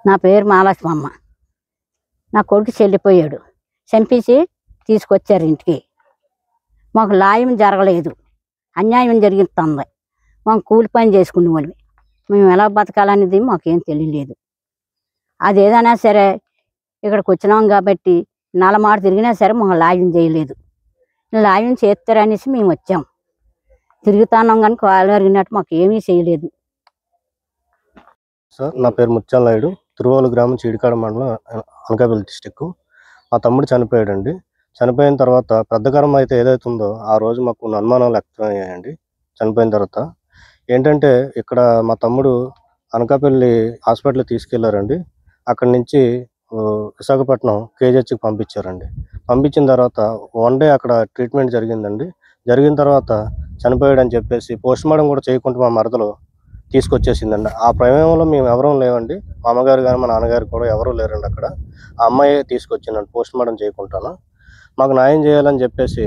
నా పేరు మహాలక్ష్మమ్మ. నా కొడుకు చెల్లిపోయాడు. చంపేసి తీసుకొచ్చారు ఇంటికి. మాకు న్యాయం జరగలేదు, అన్యాయం జరుగుతుంది. మేము కూలి పని చేసుకునే వాళ్ళవి. మేము ఎలా బతకాలనేది మాకేం తెలియలేదు. అది ఏదైనా సరే ఇక్కడికి వచ్చినాం కాబట్టి నలమాట తిరిగినా సరే మాకు న్యాయం చేయలేదు. న్యాయం చేస్తారనేసి మేము వచ్చాం. తిరుగుతున్నాం కానీ కాలు అరిగినట్టు మాకు ఏమీ చేయలేదు. సార్, నా పేరు ముత్యాల నాయుడు. తిరువోలు గ్రామం, చీడికాడ మండలం, అనకాపల్లి డిస్టిక్. మా తమ్ముడు చనిపోయాడండి. చనిపోయిన తర్వాత పెద్దకరం అయితే ఏదైతే ఉందో ఆ రోజు మాకు అనుమానాలు వ్యక్తమయ్యాయండి. చనిపోయిన తర్వాత ఏంటంటే ఇక్కడ మా తమ్ముడు అనకాపల్లి హాస్పిటల్కి తీసుకెళ్లారండి. అక్కడి నుంచి విశాఖపట్నం కేజీహెచ్కి పంపించారండి. పంపించిన తర్వాత 1 డే అక్కడ ట్రీట్మెంట్ జరిగిందండి. జరిగిన తర్వాత చనిపోయాడని చెప్పేసి పోస్ట్ మార్టం కూడా చేయకుండా మా మరదలు తీసుకొచ్చేసిందండి. ఆ ప్రమేయంలో మేము ఎవరూ లేవండి. మా అమ్మగారు కానీ మా నాన్నగారు కూడా ఎవరూ లేరండి అక్కడ. ఆ అమ్మాయి తీసుకొచ్చిందండి పోస్ట్ మార్టం చేయకుండాను. మాకు న్యాయం చేయాలని చెప్పేసి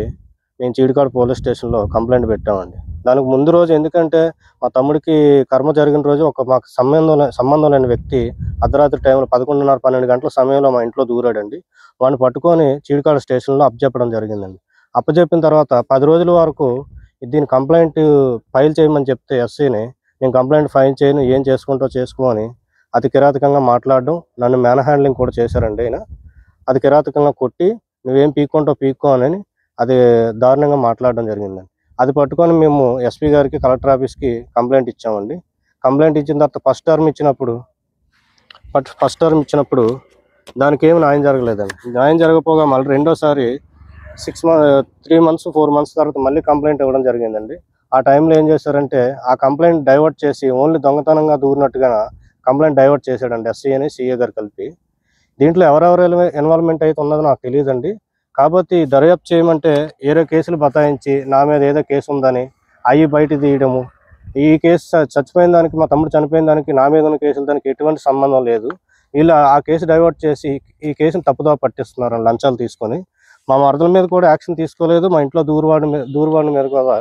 మేము చీడికాడ పోలీస్ స్టేషన్లో కంప్లైంట్ పెట్టామండి. దానికి ముందు రోజు ఎందుకంటే మా తమ్ముడికి కర్మ జరిగిన రోజు మాకు సంబంధం లేని వ్యక్తి అర్ధరాత్రి టైంలో 11:30, 12 గంటల సమయంలో మా ఇంట్లో దూరాడండి. వాడిని పట్టుకొని చీడికాడ స్టేషన్లో అప్పచెప్పడం జరిగిందండి. అప్పచెప్పిన తర్వాత 10 రోజుల వరకు దీని కంప్లైంట్ ఫైల్ చేయమని చెప్తే ఎస్సీని, నేను కంప్లైంట్ ఫైల్ చేయను, ఏం చేసుకుంటో చేసుకోమని అతి కిరాతకంగా మాట్లాడడం, నన్ను మ్యాన్ హ్యాండ్లింగ్ కూడా చేశారండి. ఆయన అది కిరాతకంగా కొట్టి నువ్వేం పీక్కుంటావు పీక్కో అని అది దారుణంగా మాట్లాడడం జరిగిందండి. అది పట్టుకొని మేము ఎస్పీ గారికి, కలెక్టర్ ఆఫీస్కి కంప్లైంట్ ఇచ్చామండి. కంప్లైంట్ ఇచ్చిన తర్వాత ఫస్ట్ టర్మ్ ఇచ్చినప్పుడు దానికి ఏమి న్యాయం జరగలేదండి. న్యాయం జరగకపోగా మళ్ళీ రెండోసారి 3 months 4 months తర్వాత మళ్ళీ కంప్లైంట్ ఇవ్వడం జరిగిందండి. ఆ టైంలో ఏం చేశారంటే ఆ కంప్లైంట్ డైవర్ట్ చేసి ఓన్లీ దొంగతనంగా దూరినట్టుగా కంప్లైంట్ డైవర్ట్ చేశాడండి ఎస్సీ అని సీఏ గారు కలిపి. దీంట్లో ఎవరెవరు ఇన్వాల్వ్మెంట్ అయితే ఉన్నదో నాకు తెలియదండి. కాబట్టి దర్యాప్తు చేయమంటే ఏదో కేసులు బతాయించి నా మీద ఏదో కేసు ఉందని అవి బయట తీయడము. ఈ కేసు చచ్చిపోయిన దానికి, మా తమ్ముడు చనిపోయిన దానికి నా మీద ఉన్న కేసులు దానికి ఎటువంటి సంబంధం లేదు. వీళ్ళు ఆ కేసు డైవర్ట్ చేసి ఈ కేసును తప్పుదోవ పట్టిస్తున్నారు లంచాలు తీసుకొని. మా మరదల మీద కూడా యాక్షన్ తీసుకోలేదు. మా ఇంట్లో దూరువాడి మీద కూడా